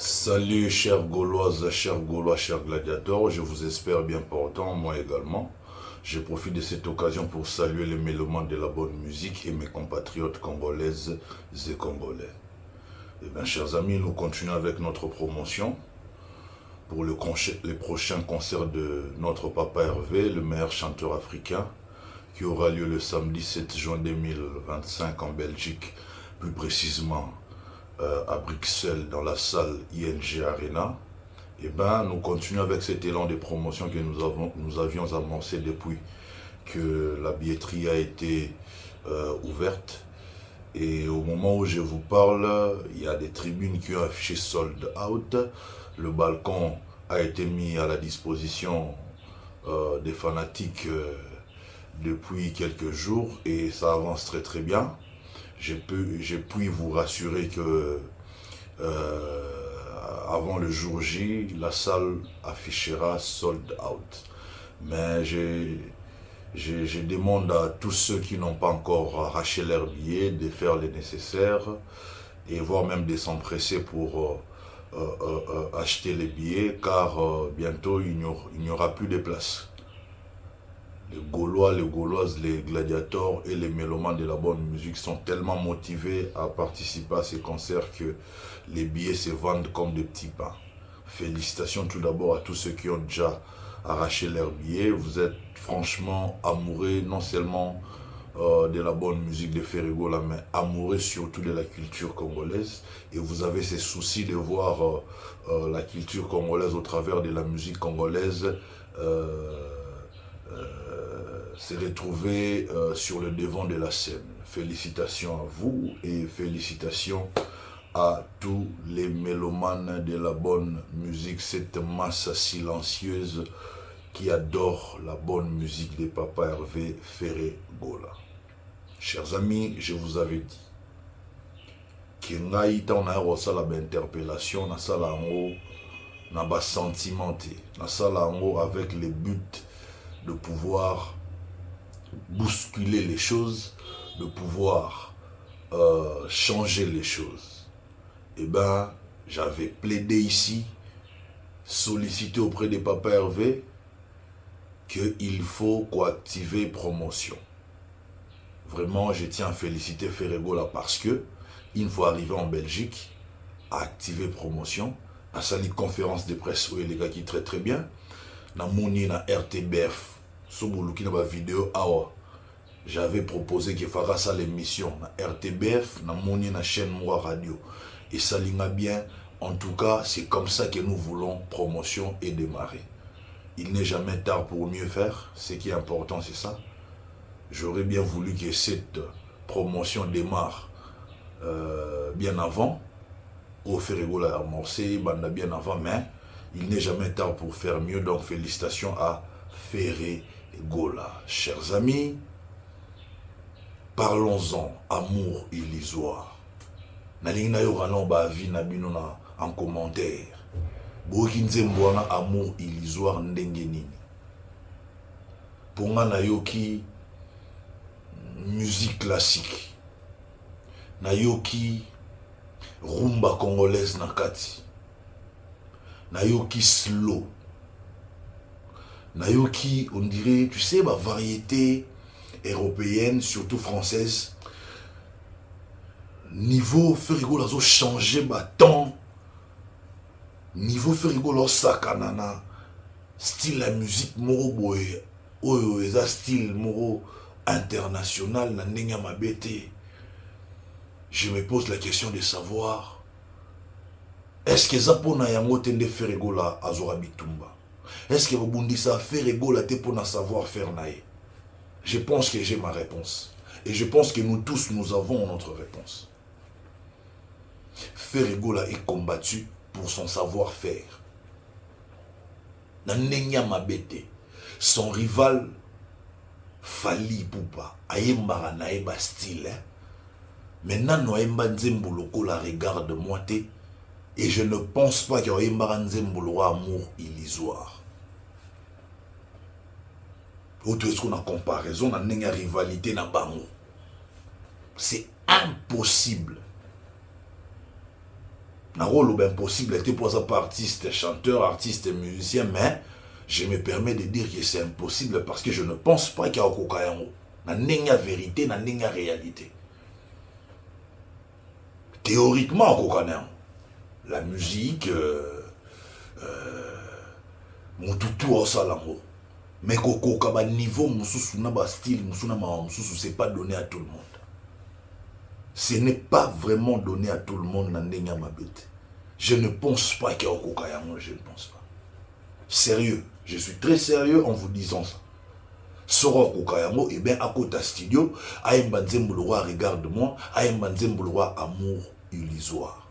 Salut chers Gauloises, chers Gaulois, chers gladiateurs, je vous espère bien portant, moi également. Je profite de cette occasion pour saluer les mélomanes de la bonne musique et mes compatriotes congolaises et congolais. Eh bien chers amis, nous continuons avec notre promotion pour les prochains concerts de notre papa Hervé, le meilleur chanteur africain, qui aura lieu le samedi 7 juin 2025 en Belgique, plus précisément à Bruxelles dans la salle ING Arena. Et ben, nous continuons avec cet élan de promotion que nous avions amorcé depuis que la billetterie a été ouverte. Et au moment où je vous parle, il y a des tribunes qui ont affiché sold out. Le balcon a été mis à la disposition des fanatiques depuis quelques jours et ça avance très très bien. J'ai pu vous rassurer que avant le jour J, la salle affichera sold out. Mais je demande à tous ceux qui n'ont pas encore arraché leurs billets de faire le nécessaire et voire même de s'empresser pour acheter les billets car bientôt il n'y aura plus de place. Les Gaulois, les Gauloises, les gladiateurs et les mélomanes de la bonne musique sont tellement motivés à participer à ces concerts que les billets se vendent comme des petits pains. Félicitations tout d'abord à tous ceux qui ont déjà arraché leurs billets. Vous êtes franchement amoureux non seulement de la bonne musique de Ferregola, mais amoureux surtout de la culture congolaise. Et vous avez ce souci de voir la culture congolaise au travers de la musique congolaise se retrouver sur le devant de la scène. Félicitations à vous et félicitations à tous les mélomanes de la bonne musique, cette masse silencieuse qui adore la bonne musique de Papa Hervé Ferregola. Chers amis, je vous avais dit que ngai on a reçu la interpellation na sala ngo na ba sentimenté, na sala ngo avec le but de pouvoir bousculer les choses, de pouvoir changer les choses. Eh bien, j'avais plaidé ici, sollicité auprès de Papa Hervé, qu'il faut activer promotion. Vraiment, je tiens à féliciter Ferregola parce que, une fois arrivé en Belgique, à activer promotion, à sa conférence de presse où il est qui très très bien, na moni na RTBF, sobuluki na ba vidéo awa. J'avais proposé qu'il fera ça l'émission na RTBF, na moni na chaîne Moi Radio. Et ça l'ina bien. En tout cas, c'est comme ça que nous voulons promotion et démarrer. Il n'est jamais tard pour mieux faire. Ce qui est important, c'est ça. J'aurais bien voulu que cette promotion démarre bien avant. Au Ferregola amorcé, bien avant, mais il n'est jamais tard pour faire mieux. Donc félicitations à Ferregola. Chers amis, parlons-en, amour illusoire. Nalingi na yo rana ba avis na bino na en commentaire. Boki nzembo wana amour illusoire ndenge nini. Ponga na yoki musique classique. Na yoki rumba congolaise na kati. Na yoki slow. Na yoki, on dirait, tu sais, ma variété européenne, surtout française. Niveau Ferregola a changé temps. Niveau Ferregola sakanana. Style la musique moro boy. Oyo eza style moro international na ndenge mabete. Je me pose la question de savoir, est-ce que Zapona yango tende Ferregola azora bitumba? Est-ce que Bobundisa Ferregola te pona savoir faire nae? Je pense que j'ai ma réponse. Et je pense que nous tous, nous avons notre réponse. Ferregola est combattu pour son savoir-faire. Nandenya Mabete, son rival Fali Poupa, ayembara naeba style. Maintenant, Noemba Nzembuloko la regarde-moi et je ne pense pas qu'il y ait un amour illusoire. Autre chose qu'on a comparaison, on a une rivalité na bango. C'est impossible. Un rôle impossible était pour ça pas artiste, chanteur, artiste, musicien, mais je me permets de dire que c'est impossible parce que je ne pense pas qu'il y a un na vérité, na réalité. Théoriquement, la musique, mon toutou au salango. Mais kokoka niveau mususu na ba style mususu na ma mususu c'est pas donné à tout le monde. Ce n'est pas vraiment donné à tout le monde na ndenge mabete. Je ne pense pas qu'il y a Okokayamo, je ne pense pas. Sérieux, je suis très sérieux en vous disant ça. Sora Okokayamo, et bien à côté studio, Aïmba Nzembouloua, regarde-moi, Aïmba Nzembouloua, amour illusoire.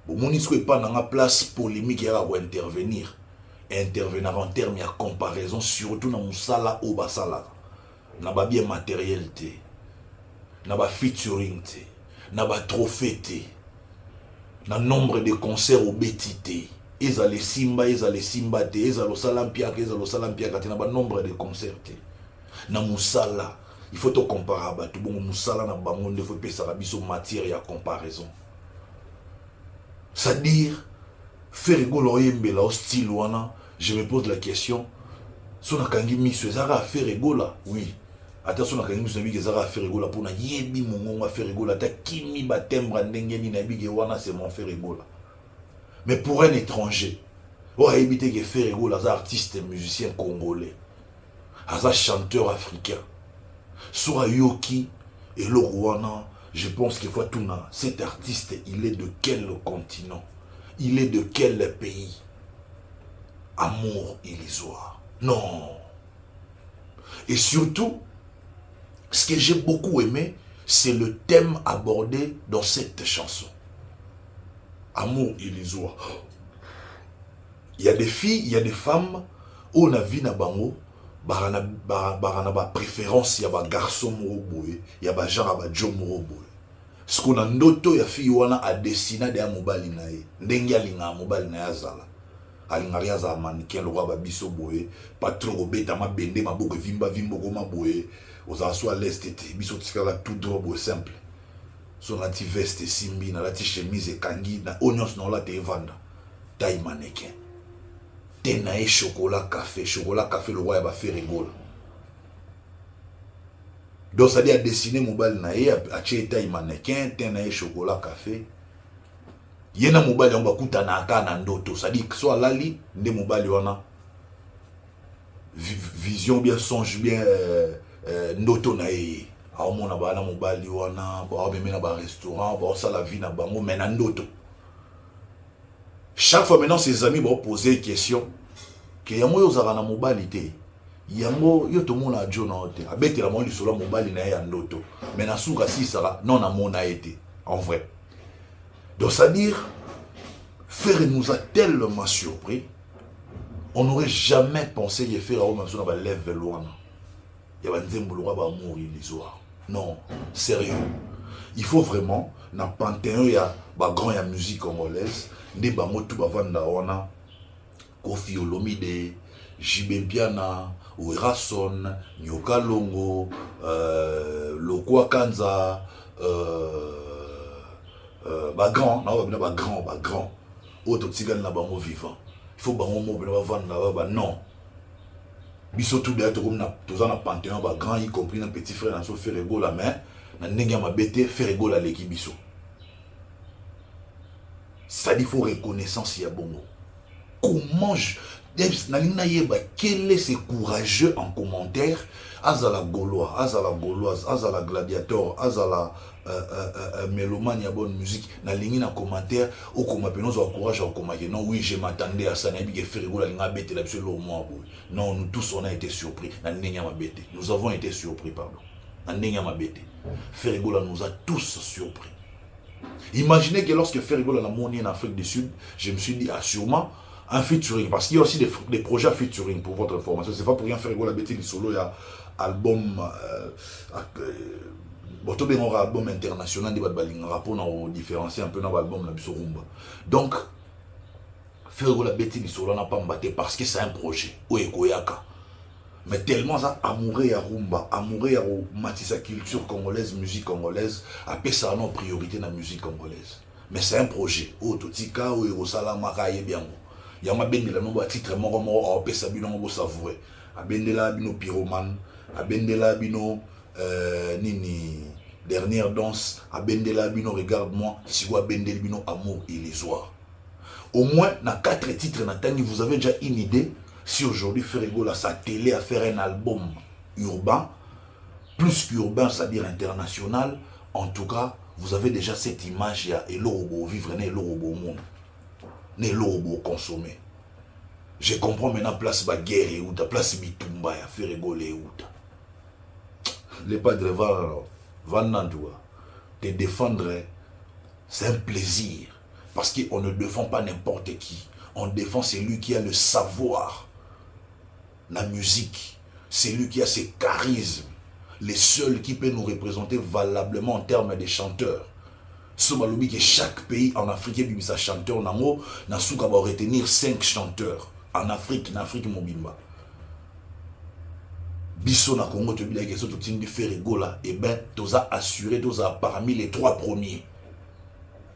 Bon, mon histoire n'est pas dans la place polémique pour intervenir. Intervenir en termes de comparaison, surtout dans mon sala ou basala. N'a pas bien matérialité. N'a pas featuring, n'a pas trophée, n'a nombre de concerts au bétité. Ils allaient simba, ils allaient simba, ils allaient salampia, ils allaient salampia, n'a pas nombre de concerts. N'a moussala, il faut te comparer à tout bon moussala n'a pas monde, il faut payer ça biso matière et à comparaison. C'est-à-dire, faire rigoler mbela au style wana, je me pose la question, si on a kangi miso, ça va faire rigoler, oui. Attention, on a quand même dit que ça va faire rigoler pour na yebi mon va faire rigoler. Ta kimi batembra ndengeni na bigi wana c'est mon faire rigoler. Mais pour un étranger, on a évité que faire rigoler les artistes et musiciens congolais, les chanteurs africains. Sur Yoki et le Rwanda, je pense qu'il faut tout na. Cet artiste, il est de quel continent? Il est de quel pays? Amour illusoire. Non. Et surtout, ce que j'ai beaucoup aimé, c'est le thème abordé dans cette chanson. Amour illusoire. Il y a des filles, il y a des femmes, où on a vu na bango, barana préférence, il y a des garçons moroboé, il y a des gens qui sont moroboé. Ce qu'on a noté, il y a des filles qui a dessiné des mobali nae, ndenge alinga mobali nae azala. Alinga za mannequin le roi biso boé, pas trop beta ma bende ma boko vimba vimbo goma boé. Aux assois à l'est, biso tikala tout droit simple. Son lati veste simbi, na lati chemise et kangi, na oignons non la te vanda. Taille mannequin. Tenae chocolat café le roi va faire rigole. Donc ça dit à dessiner mobile nae, à tché taille mannequin, tenae chocolat café. Yena mobile on va kuta na aka na ndoto, ça dit que soit lali, nde mobile wana. Vision bien, songe bien, ndoto na ye aomona bana mobali wana baomemena ba restaurant baosala vie na bango mais na ndoto. Chaque fois maintenant ses amis vont poser une question que yango yozaka na mobali te yango yo tomona jo na te abetela mo lisolo mobali na ya ndoto mais na suka si sara non na mona été en vrai. Donc ça dire Faire nous a tellement surpris. On n'aurait jamais pensé y faire au même chose dans lève loin. Il y a un Nzembouloua va mourir l'histoire. Non, sérieux. Il faut vraiment, dans le panthéon, il y a des grands musique congolaise, des bango tout bavanda wana, Kofi Olomide, Jibé Piana, Ouerason, Nyoka Longo, Lokwa Kanza, grand, grand. Autre tigane na bango vivant. Il faut bango mo bena bavanda non. Biso tout d'ailleurs comme na tous en panthéon ba grand y compris na petit frère na so faire ego la main na ndenge ma bête faire ego la l'équipe biso. Ça dit faut reconnaissance ya bongo. Comment je quel est ce courageux en commentaire azala gaulois, azala gauloise, azala gladiateur, azala mélomane ya bonne musique na lingi na commentaire au koma penos au courage au koma non oui je m'attendais à ça na bi ke faire la linga bête la sur le moi non nous tous on a été surpris na ndenge ma bête nous avons été surpris pardon na ndenge ma bête Ferregola nous a tous surpris. Imaginez que lorsque Ferregola l'a monné en Afrique du Sud, je me suis dit ah sûrement un featuring, parce qu'il y a aussi des projets featuring pour votre information. C'est pas pour rien faire la bêtise du solo, il y a album album international de Badbaling rapport on différencier un peu dans l'album la Rumba. Donc faire la bêtise du solo n'a pas mbatté parce que c'est un projet Oekoyaka. Mais tellement ça amoureux à rumba, amoureux à matissa culture congolaise, musique congolaise, après ça non priorité dans la musique congolaise. Mais c'est un projet. Oh, totika, oh, osala makaye bien. Yama bendela no ba titre moko moko pesa bino ngo savourer. Abendela bino pyromane, abendela bino nini dernière danse, abendela bino regarde-moi, si vous abendela bino amour et les soirs. Au moins, dans 4 titres, vous avez déjà une idée si aujourd'hui Ferregola sa télé à faire un album urbain, plus qu'urbain, c'est-à-dire international. En tout cas, vous avez déjà cette image, il y a l'orobo vivre, et l'orobo monde, et l'orobo consommer. Je comprends maintenant place ba guerre et outa, place bitumba ya Ferregola et outa. Les padres vont te défendre, c'est un plaisir. Parce qu'on ne défend pas n'importe qui. On défend celui qui a le savoir, la musique. Celui qui a ses charismes. Les seuls qui peuvent nous représenter valablement en termes de chanteurs. Somalobi que chaque pays en Afrique a sa chanteur. Nango, Nasuka va retenir 5 chanteurs. En Afrique Mobimba. Bisso na Congo, tu dis que ce que tu Ferregola, eh bien, tu as assuré, tu as parmi les 3 premiers.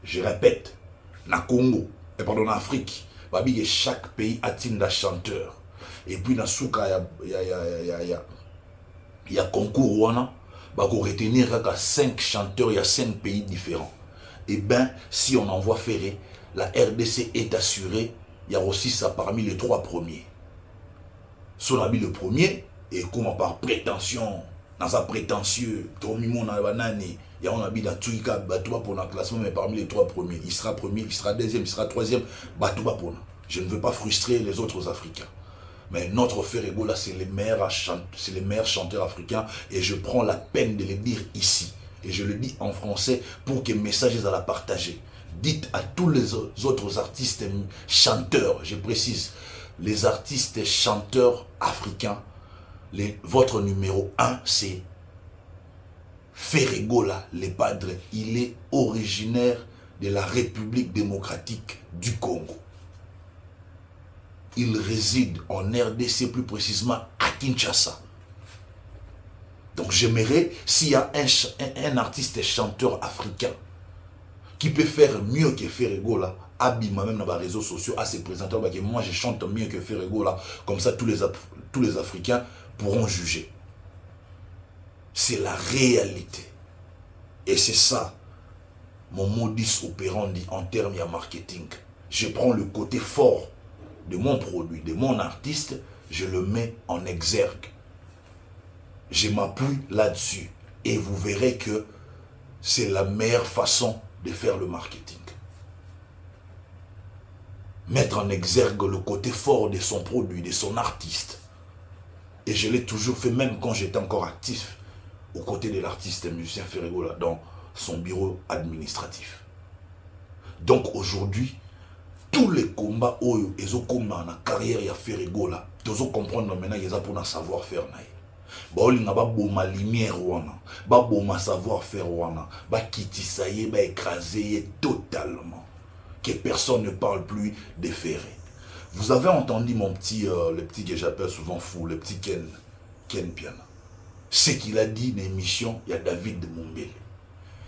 Je répète, na Congo, et pardon, en Afrique, chaque pays a un chanteur. Et puis, dans Souka, il y a concours, wana, bah, qu'on retenir 5 chanteurs, il y a 5 pays différents. Et bien, si on envoie Ferré, la RDC est assurée, il y a aussi ça parmi les 3 premiers. Son habit le premier, et comme par prétention, dans sa prétentieux, Tomimon na banani, il y a un habit dans Tuika, Batouba pour un classement, mais parmi les 3 premiers, il sera premier, il sera deuxième, il sera troisième, Batouba pour nous. Je ne veux pas frustrer les autres Africains. Mais notre Ferregola, c'est les meilleurs chanteurs africains, et je prends la peine de le dire ici. Et je le dis en français pour que le message soit à partager. Dites à tous les autres artistes chanteurs, je précise, les artistes chanteurs africains, votre numéro 1, c'est Ferregola, le padre. Il est originaire de la République démocratique du Congo. Il réside en RDC, plus précisément à Kinshasa. Donc j'aimerais, s'il y a un artiste chanteur africain qui peut faire mieux que Ferregola, Abima même dans les réseaux sociaux, à ses présenteurs, que moi je chante mieux que Ferregola, comme ça tous les Africains pourront juger. C'est la réalité. Et c'est ça, mon modus operandi en termes de marketing. Je prends le côté fort de mon produit, de mon artiste, je le mets en exergue. Je m'appuie là-dessus. Et vous verrez que c'est la meilleure façon de faire le marketing. Mettre en exergue le côté fort de son produit, de son artiste. Et je l'ai toujours fait, même quand j'étais encore actif, aux côtés de l'artiste musicien Ferregola, dans son bureau administratif. Donc aujourd'hui, tous les combats où ils ont commis dans la carrière de Ferregola, ils ont comprendre maintenant qu'ils ont pour un savoir-faire. Ils ont ma lumière, ma savoir-faire, ils ont écrasé totalement. Que personne ne parle plus de Ferré. Vous avez entendu mon petit, le petit que j'appelle souvent fou, le petit Ken Piana. Ce qu'il a dit dans l'émission, il y a David de Mombele.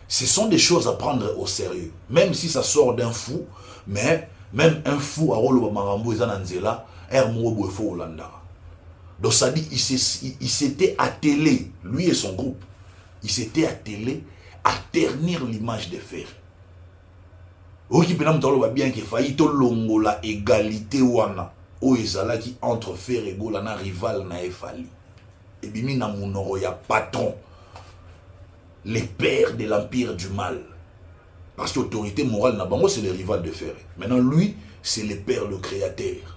Ce sont des choses à prendre au sérieux. Même si ça sort d'un fou, mais même un fou à Rolo Marambo et Zananzela, Hermo Fo Hollanda. Donc ça dit, il s'était attelé, lui et son groupe, il s'était attelé à ternir l'image de Ferré. Oki penam tolo ba bien que failli to longo la égalité wana o ezala qui entre Ferregola na rival na Efali. Et bimi na munoro ya patron, les pères de l'empire du mal. Parce que l'autorité morale na bango c'est le rival de Ferré. Maintenant lui c'est le père, le créateur.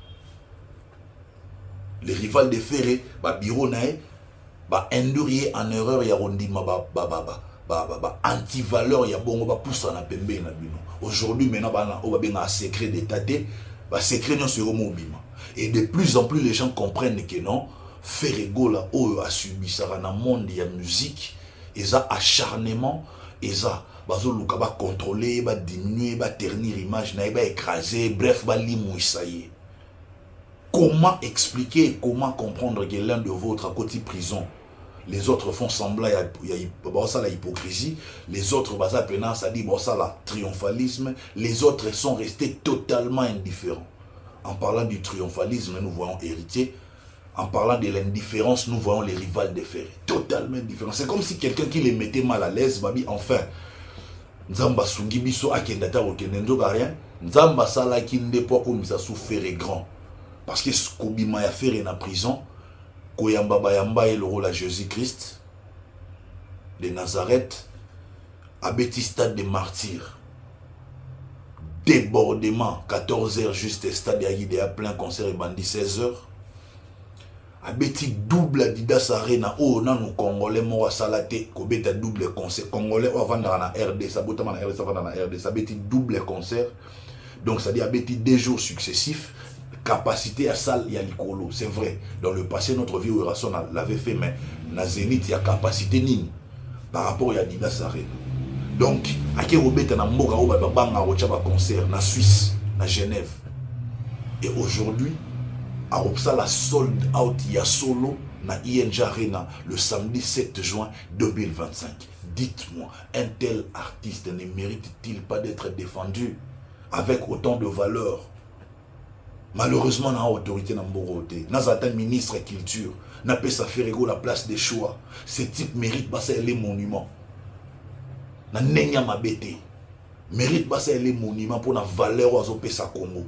Le rival de Ferré ba biro nae ba endurier en erreur ya rondima anti-valeur ya bongo ba poussa na pembe na bino. Aujourd'hui maintenant on va bien un secret d'état ba secret non sur mobima. Et de plus en plus les gens comprennent que non Ferregola a subi ça dans le monde de la musique, ils ont acharnement, ils ont contrôler, diminuer, ternir l'image, écraser, bref, limouissailler. Comment expliquer, comment comprendre que l'un de votre à côté prison, les autres font semblant, il y a ça la hypocrisie, les autres, ça dit ça la triomphalisme, les autres sont restés totalement indifférents. En parlant du triomphalisme, nous voyons héritier. En parlant de l'indifférence, nous voyons les rivales déférés. Totalement différents. C'est comme si quelqu'un qui les mettait mal à l'aise, enfin, Nzamba sungi biso akendata okendendo ba rien. Nzamba sala ki ndepo ko misa souffrir grand. Parce que ce kobima ya faire en prison, koyamba bayamba et le rôle à Jésus-Christ de Nazareth, à Béti stade de martyrs. Débordement, 14h juste stade à plein concert et bandit 16h. A Béti double Adidas Arena, oh non, nous Congolais, moi, Salate, Kobeta double concert. Congolais, on va dans la RD, ça va dans la RD, ça va dans la RD, ça Béti double concert. Donc, ça dit à Béti 2 jours successifs, capacité à salle, il y a l'icolo. C'est vrai, dans le passé, notre vie au Rasson l'avait fait, mais dans Zénith, il y a capacité nini par rapport à Adidas Arena. Donc, à qui Robeta na Mboga, on va banga au concert, na Suisse, na Genève. Et aujourd'hui, à la sold out ya solo na ING Arena le samedi 7 juin 2025. Dites-moi, un tel artiste ne mérite-t-il pas d'être défendu avec autant de valeur? Malheureusement, na autorité na mboroté, na zata ministre culture, na pesa ferego la place des choix. Ce type mérite pas ça les monuments. Na nenya mabete mérite pas ça les monuments pour la valeur aux pesa Congo.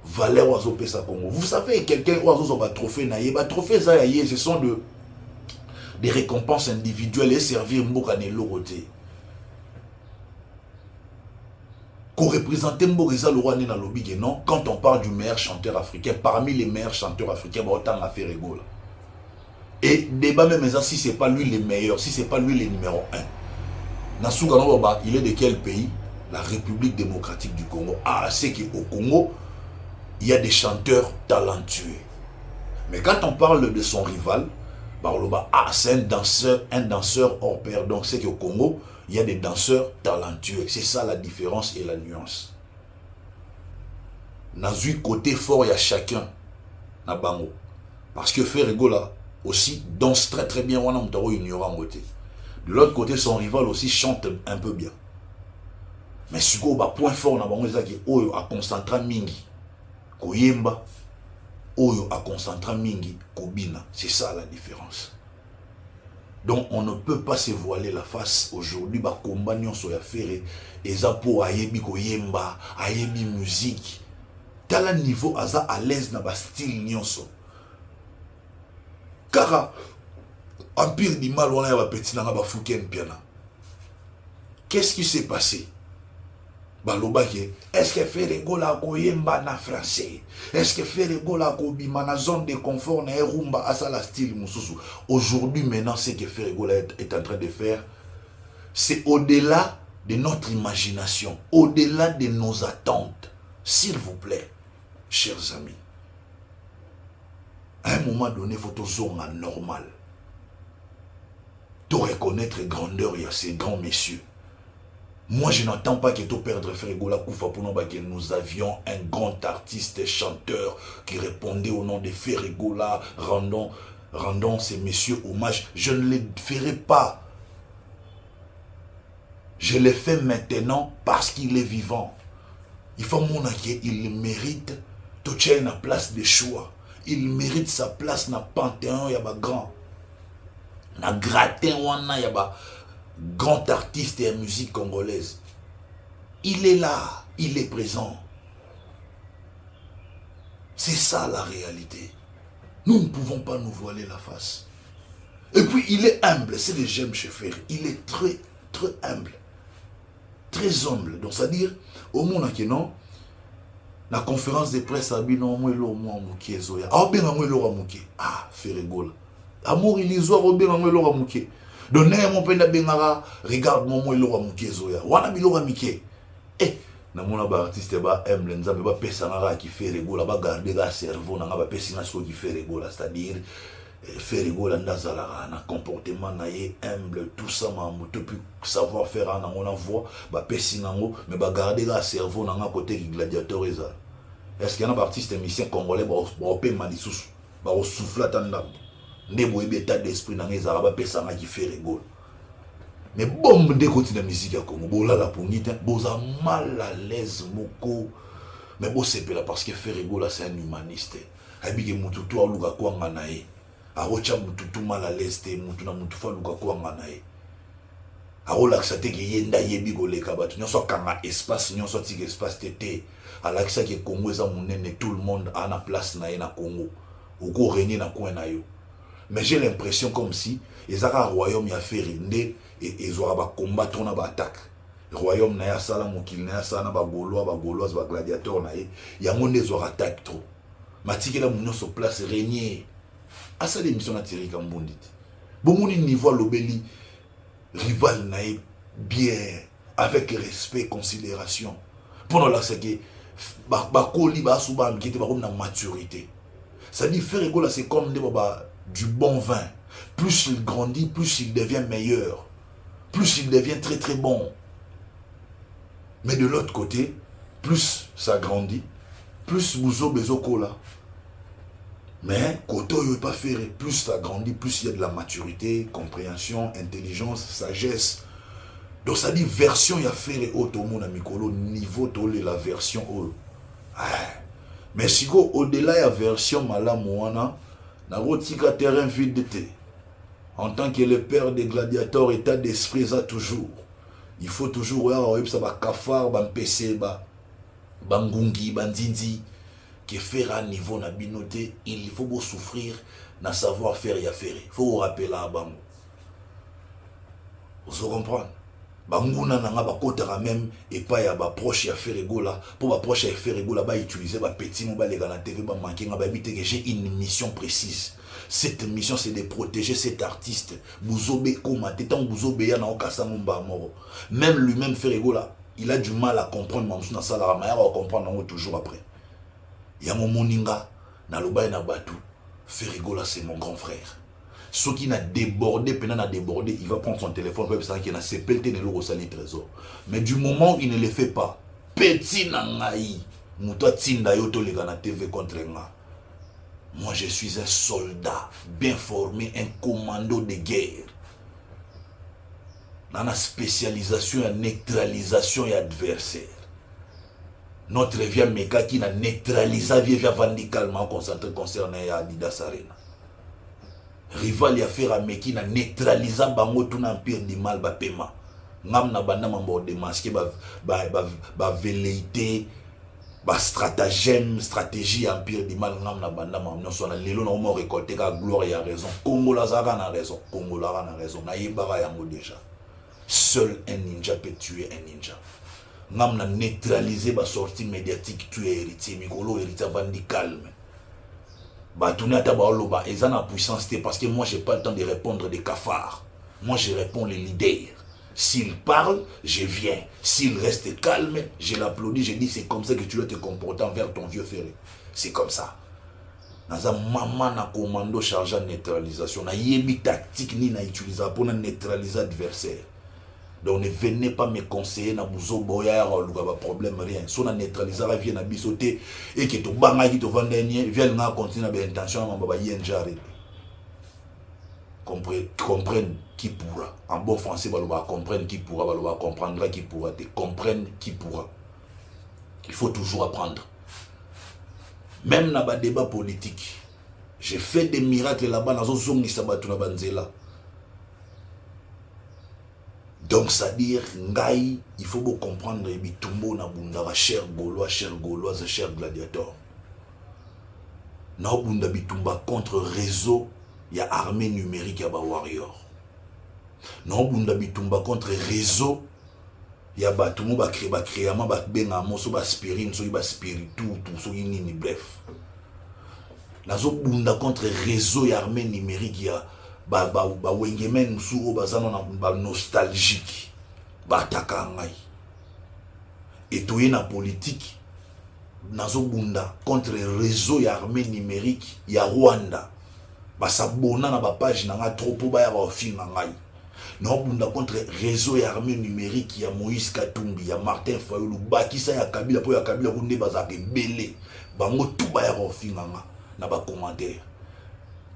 Valeur oiseau pesa Congo. Vous savez, quelqu'un oiseau va trophée naïe, trophée ça yaye, ce sont des récompenses individuelles et servir Mbokane Loroté. Qu'on représente Mbokeza Lorane na lobby non, quand on parle du meilleur chanteur africain, parmi les meilleurs chanteurs africains, autant à faire égaux. Et débat même si c'est pas lui le meilleur, si c'est pas lui le numéro 1. Nasuga Noba, il est de quel pays? La République démocratique du Congo. Ah, c'est qu'au Congo, il y a des chanteurs talentueux. Mais quand on parle de son rival, c'est un danseur hors pair. Donc c'est qu'au Congo, il y a des danseurs talentueux. C'est ça la différence et la nuance. Dans un côté fort, il y a chacun. Parce que Ferregola aussi danse très très bien. De l'autre côté, son rival aussi chante un peu bien. Mais ce point fort, c'est qu'il a concentré mingi. Koyemba, oyo a concentré mingi, kobina. C'est ça la différence. Donc on ne peut pas se voiler la face aujourd'hui. Ba combat nyonso ya ferré, eza po ayebi koyemba, ayebi musique. Tala niveau aza à l'aise na ba style nyonso. Car empire du mal on a ba petit na ba fouken piana. Qu'est-ce qui s'est passé? Est-ce que Ferregola koyemba na français? Est-ce que Ferregola kobima na zone de confort na rumba asala style mususu? Aujourd'hui maintenant ce que Ferregola est en train de faire, c'est au-delà de notre imagination, au-delà de nos attentes. S'il vous plaît, chers amis, à un moment donné, il faut tout zone normal. Tout reconnaître grandeur, il y a ces grands messieurs. Moi, je n'entends pas que tout perdre Ferregola Koufa pour nous, que nous avions un grand artiste chanteur qui répondait au nom de Ferregola, rendons ces messieurs hommage. Je ne les ferai pas. Je les fais maintenant parce qu'il est vivant. Il faut qu'il mérite tout la place de choix. Il mérite sa place dans le panthéon, il y a grand. Dans le gratin, il y a grand artiste et musique congolaise. Il est là, il est présent. C'est ça la réalité. Nous ne pouvons pas nous voiler la face. Et puis il est humble, c'est le j'aime chez Ferre. Il est très, très humble. Très humble. Donc c'est-à-dire, au monde qui non, la conférence de presse a dit non, moi l'eau moi mouké zoya. Ah bien moi l'eau mouké. Ah Ferregola. Amour il isoire au bien moi l'eau mouké. Donc, mon père n'a regarde moi l'eau mouké zoya. Wana bilora mouké. Eh, na mona ba artiste ba aime nzambe ba pesa na qui fait Ferregola ba garder la cerveau na ba pesa na so qui fait Ferregola, c'est-à-dire Ferregola ndazala na comportement na ye humble tout ça ma moto plus savoir faire na mona voix ba pesa nango mais ba garder la cerveau na côté gladiateur eza. Est-ce qu'il y a un artiste musicien congolais ba pe malisusu ba souffler tandam. nde boyebi état d'esprit na ngai ezalaka bapesanga ki Ferregola. Mais bombe nde koti na musique ya Congo bolala pongi te boza mal à l'aise moko mais bosepela parce que Ferregola c'est un humaniste ayebiki mutu to aluka kwanga na ye arocha mutu to mal à l'aise te mutu na mutu fa aluka kwanga na ye aolakisa te ke ye nda yebi koleka bato nyonso akanga espace nyonso atika espace te alakisa ke Congo eza monene tout le monde a na place na ye na Congo oko régner na coin na yo. Mais j'ai l'impression comme si ezaka royaume ya Ferre nde ezwaka ba combattre na ba attaque royaume na ya sala mokili na ya sala na ba gauloise ba gladiateur na ye yango nde ezwaka attaque trop matikela munyoso place régner asa l'émission na Thierry Kambundi bomoni niveau lobeli rival na ye bien avec respect considération pour la c'est que ba koli ba suba mkite ba comme na maturité. Ça dit Ferregola c'est comme du bon vin. Plus il grandit, plus il devient meilleur. Plus il devient très très bon. Mais de l'autre côté, plus ça grandit, plus vous bezo cola. Mais Koto ne pas faire. Plus ça grandit, plus il y a de la maturité, compréhension, intelligence, sagesse. Donc ça dit version il y a faire automona mikolo niveau tolé la version o. Mais si go au-delà il y a version malamoana na rotika terrain vide te. En tant que le père des gladiateurs état d'esprit ça toujours. Il faut toujours ça ba kafar ba mpc ba bangungi bandindi que faire à niveau na binoté il faut beau souffrir na savoir faire y a faire. Faut rappeler à bango. Vous comprenez? Banguna nanga bakotera même et pas ya ba proche ya Ferregola pour ba proche ya Ferregola ba utiliser ba petit mo ba lega na TV ba manquer nga ba bité que j'ai une mission précise. Cette mission c'est de protéger cet artiste. Buzobe komate tant Buzobe ya na okasa mba moro. Même lui-même Ferregola, il a du mal à comprendre mamsu na sala ma ya comprendre toujours après. Ya mon moninga na loba na batu. Ferregola c'est mon grand frère. Ce qui n'a débordé, il va prendre son téléphone, il a sepelté de l'euro sali trésor. Mais du moment où il ne le fait pas, petit nangaï, moutoua tinda yoto les gana TV contre moi. Moi je suis un soldat bien formé, un commando de guerre. Dans la spécialisation et neutralisation et adversaire. Notre via méca qui n'a neutralisé via vandicalement concentré concerné à Adidas Arena. Rival ya faire meki na neutraliser bango tout empire du mal ba paiement ngam na banda mambo de masquer ba velléité ba stratagème stratégie empire du mal ngam na banda mamno so na lelo na mo récolter ka gloire ya raison Congo la zaka na raison Congo la na raison na yebara yango déjà seul un ninja peut tuer un ninja ngam na neutraliser ba sortie médiatique tuer héritier mikolo héritier vandi calme. Ils ont la puissance parce que moi j'ai pas le temps de répondre des cafards. Moi je réponds les leaders. S'ils parlent, je viens. S'ils restent calmes, je l'applaudis, je dis c'est comme ça que tu dois te comporter envers ton vieux frère. C'est comme ça. Dans un maman na commando chargé de neutralisation, na yebi tactique ni na utiliser pour neutraliser l'adversaire. Donc ne venez pas me conseiller na buzo boya ou pas problème rien. Si on a neutralisé la vie na bisoté et que tu banga qui te vend dernier, vient na continuer na intention na baba yenjare. Comprenne qui pourra. En bon français va comprendre qui pourra, va comprendre qui pourra, te comprendre qui pourra. Il faut toujours apprendre. Même dans le débat politique, j'ai fait des miracles là-bas dans zone qui s'abattent na banzela. Donc, c'est-à-dire, il faut comprendre que Bitumbo na bunda cher Gaulois, cher Gauloise, cher gladiateur. Na bunda Bitumba contre réseau, il y a armée numérique, il y a warrior. Na bunda Bitumba contre réseau, il y a Batumo ba créama ba benga moso ba spirine, so ba spiritu, tout so nini bref. Na bunda contre réseau, il y a armée numérique, il y a ba wengemen musuo bazano na ba nostalgique ba takangai et tout na politique nazo bunda contre réseau ya armée numérique ya Rwanda ba sabona na ba page na nga trop ba ya ba film ngai no bunda contre réseau ya armée numérique ya Moïse Katumbi ya Martin Fayulu ba kisa ya Kabila po ya Kabila ko nde bazake belé bango tout ba ya ba film nga na ba commentaire.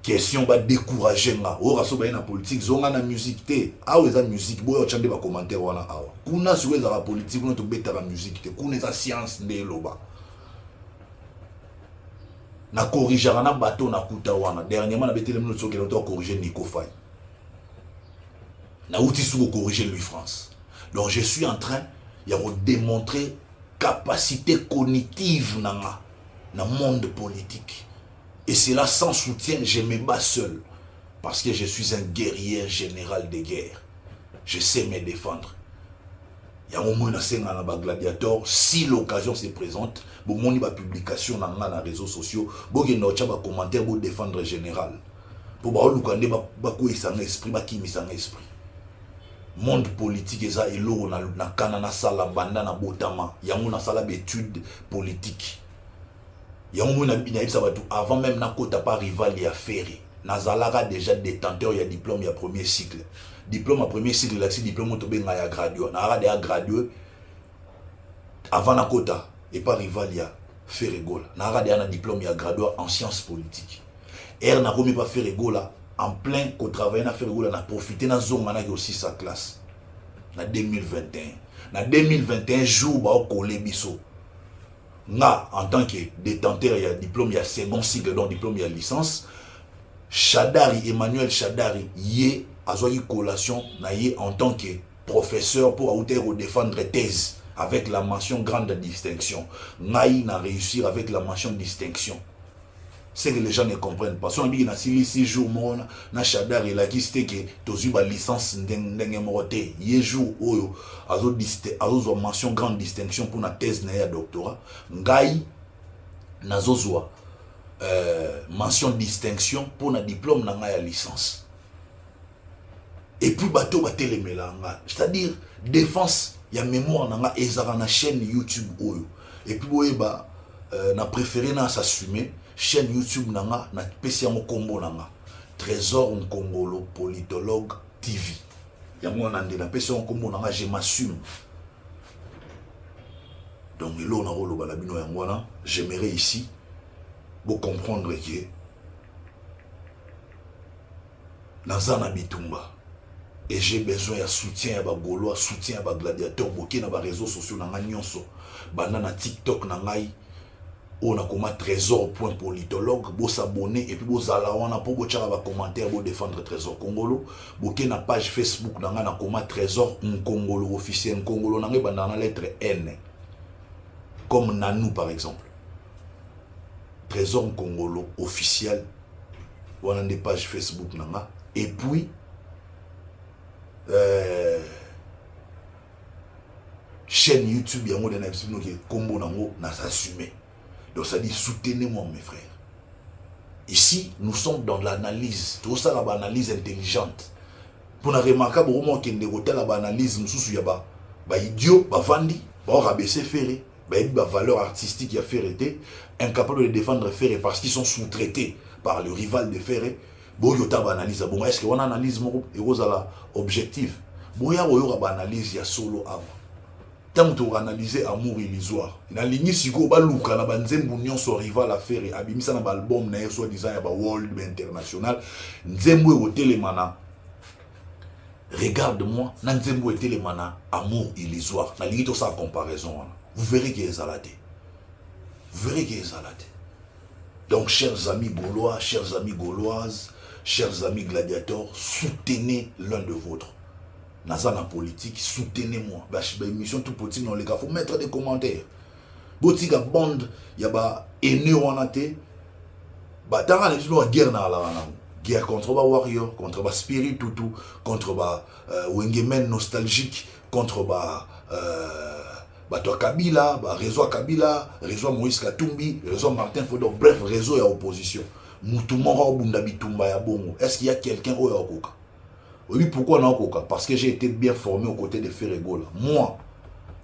question ba décourager nga o raso ba na politique zonga na musique te awa eza musique boyo chande ba commentaire wana awa kuna siwe za politique kuna to beta ba musique te kuna eza science nde loba na corriger na bateau na kuta wana dernièrement na betele mino tsoke to corriger Nico Faye na outil sous corriger Louis France. Donc je suis en train de démontrer capacité cognitive dans le monde politique. Et c'est là sans soutien, je me bats seul. Parce que je suis un guerrier général de guerre. Je sais me défendre. Il y a un moment où gladiateur, si l'occasion se présente, bon mon publication dans les réseaux sociaux, bon il y a commentaire pour défendre général. Pour que esprit, esprit. Monde politique eza elo na kanana sala banda na botama yango na sala d'études politiques yango na binabisa batu avant même na kota pas rival ya ferry nazalaka déjà détenteur ya diplôme ya premier cycle diplôme à premier cycle là si diplôme to benga ya gradué na ara ya gradué avant na kota et pas rival ya ferry gola na ara ya na diplôme ya gradué en sciences politiques er na komi pas ferry gola en plein qu'au travail na faire gola na profiter na zone na aussi sa classe na 2021 na 2021 jour ba collé biso nga en tant que détenteur ya diplôme ya second cycle donc diplôme ya licence Chadari Emmanuel Chadari yé azoi collation na yé en tant que professeur pour au défendre thèse avec la mention grande distinction ngai na réussir avec la mention distinction. C'est que les gens ne comprennent pas. Si on dit que 6 jours, na Chadar et la qui c'était que tu as une licence d'engagement. Il y a jour où azo mention grande distinction pour la thèse na doctorat. Ngai nazo mention distinction pour la diplôme na ya licence. Et puis bateau batele melanga. C'est-à-dire défense ya mémoire na nga ezara na chaîne YouTube oyo. Et puis boye ba na préféré na s'assumer chaîne YouTube nanga na pesi yango kombo nanga Trésor Nkongolo politologue TV yango nande na pesi yango kombo nanga je m'assume. Donc elo na rolo bala bino yango na j'aimerais ici vous comprendre que nazana bitumba et j'ai besoin de soutien à Gaulois, soutien à gladiateur boké na ba réseaux sociaux nanga nyonso banda na TikTok nangai on a comme trésor.politologue, vous s'abonner et puis vous allez on a pour vous faire un commentaire pour défendre Trésor Congolo. Vous avez une page Facebook dans la comme Trésor Nkongolo officiel Nkongolo dans la lettre N. Comme Nanou par exemple. Trésor Nkongolo officiel. Vous avez des pages Facebook nanga et puis chaîne YouTube yango de na episode qui combo nango na s'assumer. Donc ça dit soutenez-moi mes frères. Ici, nous sommes dans l'analyse. Tout ça, l'analyse intelligente. Pour nous remarquer, pour qu'il y a l'analyse, nous sommes idiot, vandi, rabaisser ferré, valeur artistique, il y a ferré, incapable de défendre ferré parce qu'ils sont sous-traités par le rival de ferré. Bon, il y a une analyse. Bon, est-ce qu'on analyse objectif? Bon, il y a une analyse, il y a solo avant. Tant que analyser amour illusoire na ligne siko ba luka na banzembu nyonso rival affaire abimisa na album na yeso design ba world international nzembu e hotelemana regarde-moi na nzembu e telemana amour illusoire na ligne to sa comparaison vous verrez qu'il est zalate vous verrez qu'il est zalate. Donc chers amis gaulois, chers amis gauloises, chers amis gladiateurs, soutenez l'un de vôtres. Nazana politique, soutenez-moi. Émission tout politique dans les cas, faut mettre des commentaires. Botika bande, y a ba ennemi wanate. Ba dans la guerre na la guerre contre ba warrior, contre ba spirit tout, contre ba wengemen nostalgique, contre ba toi Kabila, ba réseau Kabila, réseau Moïse Katumbi, réseau Martin Fodor, bref, réseau ya opposition. Moutoumora bunda bitumba ya bongo. Est-ce qu'il y a quelqu'un au Yakoka? Oui, pourquoi non? Parce que j'ai été bien formé aux côtés de Ferregola. Moi,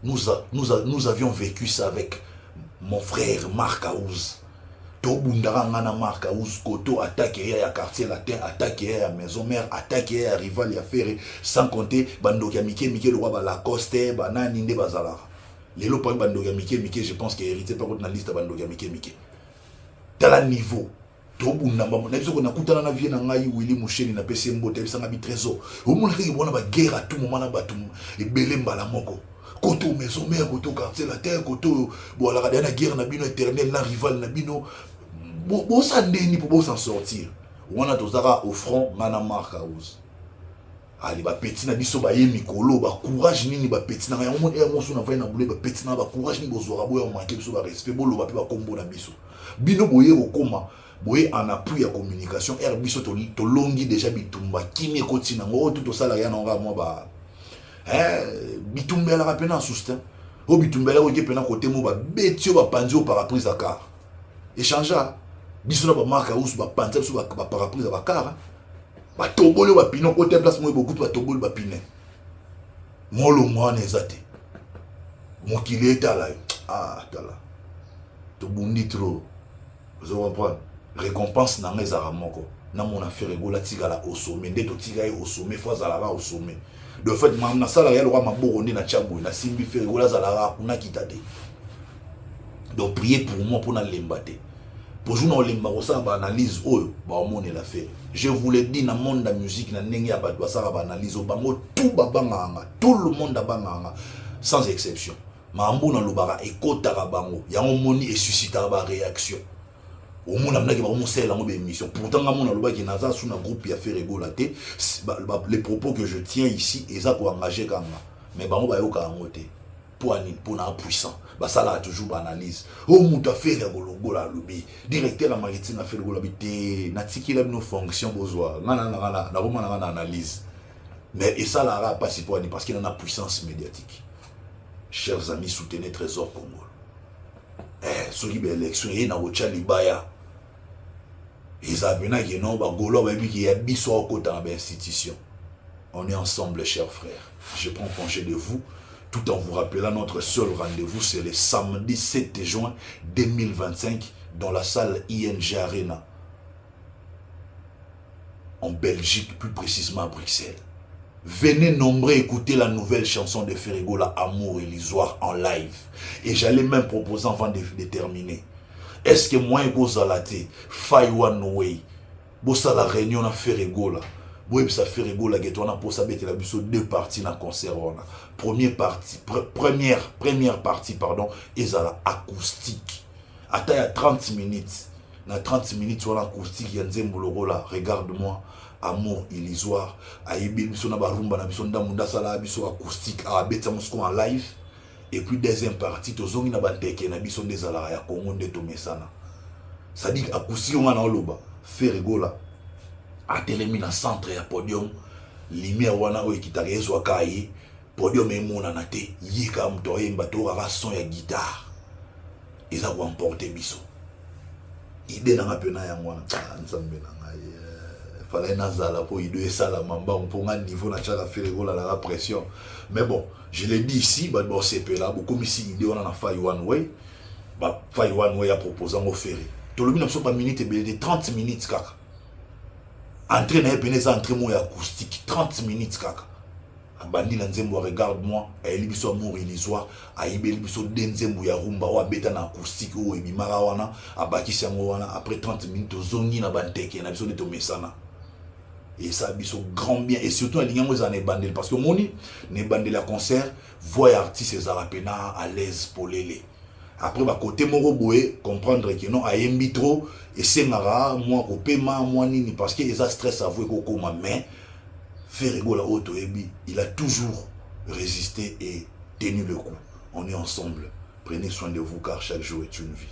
nous avions vécu ça avec mon frère Marc Aouz. Tobundara ngana Marc Aouz, Koto attaqué à quartier latin, attaqué à maison mère, attaqué à rival ya Ferré, sans compter Bandokia Mike, le roi Balacoste, Banani Nde Bazalara. Les lots Bandokia Mike, je pense qu'il est hérité par contre dans la liste Bandokia Mike. Dans le niveau. tobunda mbamo na biso ko nakutana na vie na ngai Willy Musheni na pesi mbote bisanga bi trésor omona ke bona ba guerre à tout moment na batum ebele mbala moko koto maison mère koto quartier la terre koto bo la na guerre na bino éternel na rival na bino bo sa ndeni pour s'en sortir wana tozaka au front ngana marque house ali ba petit na biso ba ye mikolo ba courage nini ba petit na yango e ngo so na vai na boule ba petit na ba courage ni bozora boya manquer biso ba respect bolo ba pe ba kombo na biso bino boye okoma boye en appui à communication biso to longi déjà bitumba kimi ekoti na ngo tout sala ya na moi ba bitumbela ka pena sustain o bitumbela ko ke pena côté mo ba betio ba panzo parapluie à car échanger biso na ba marque house ba panza biso ba parapluie à car ba tobolo ba pino côté place mo beaucoup ba tobolo ba pine molo mwana ezate mokili etala tala to bundi trop vous comprenez récompense na ngeza moko na mon affaire egola tigala au sommet ndeto tigaye au sommet fois zalara au sommet de fait na sala ya lwa maboko ndi na chabu na simbi faire egola zalara kuna kitade donc priez pour moi pour na lembate pour jour na lemba ko sa ba analyse oyo ba omone la faire je vous le dis na monde de musique na ndenge ya ba sa ba analyse o bango tout babanga tout le monde abanga sans exception mambo na lobara ekotaka bango yango moni et suscitera ba réaction au monde amna ki ba mo sela mo be émission pourtant nga mona loba ki naza sous na groupe ya faire égolaté les propos que je tiens ici eza ko engager kanga mais bango ba yoka ngote pour na puissant ba sala toujours ba analyse o muta faire égologola lobi directeur la marketing a faire égolabi te na tikila bino fonction bozwa na bomana na analyse mais et ça la pas si parce qu'il en a puissance médiatique. Chers amis, soutenez Trésor Congo. Soki be élection et na wocha libaya. Isabena qui non ba golo ba bi qui ya biso kota na institution. On est ensemble chers frères. Je prends congé de vous tout en vous rappelant notre seul rendez-vous c'est le samedi 7 juin 2025 dans la salle ING Arena en Belgique, plus précisément à Bruxelles. Venez nombreux écouter la nouvelle chanson de Ferregola, Amour illusoire en live. Et j'allais même proposer avant de terminer. Est-ce que moi et Gozalate, Fai One Way, Bossa la réunion à Ferregola, Bossa Ferregola, Getona pour sa bête la busso deux parties dans le concert. Première partie, pardon, et la acoustique. Attends, il y a 30 minutes. Dans 30 minutes, sur l'acoustique, il y a un là. Regarde-moi. Amour illusoire aibi biso na barumba na biso ndamunda sala biso acoustique a beta musko en live et puis deuxième partie tozongi na bandeke na biso ndezala ya Congo ndeto mesana ça dit acoustique on na oloba Ferregola a telemi na centre ya podium lumière wana o ekitaka ezwa kai podium emona na te yika mto yemba to ra son ya guitare eza ko emporter biso ide na ngapena ya ngwana nzambe na ngai fallait nazala pour ido et ça la mamba on prend un niveau na chaka Ferregola la pression mais bon je l'ai dit ici bah bon c'est là beaucoup ici idée on a Fai One Way bah Fai One Way a proposé au ferry tout le monde n'a pas minutes et 30 minutes kaka entrée na peine ça entrée moi acoustique 30 minutes kaka bandi na nzembo regarde-moi elle biso amour illusoire aibeli biso denzembo ya rumba wa beta na acoustique o ebimara wana abakisi yango wana après 30 minutes zongi na banteke na biso de tomesana. Et ça a biso grand bien et surtout alignan aux années bandel parce que moni ne bandel à concert voix artiste et zarapena à l'aise pour les après bah côté moro boé comprendre que non ayembi trop et c'est mara moi ko paiement moi nini parce que ça stress avoué ko koma mais Ferregola auto ebi il a toujours résisté et tenu le coup. On est ensemble, prenez soin de vous car chaque jour est une vie.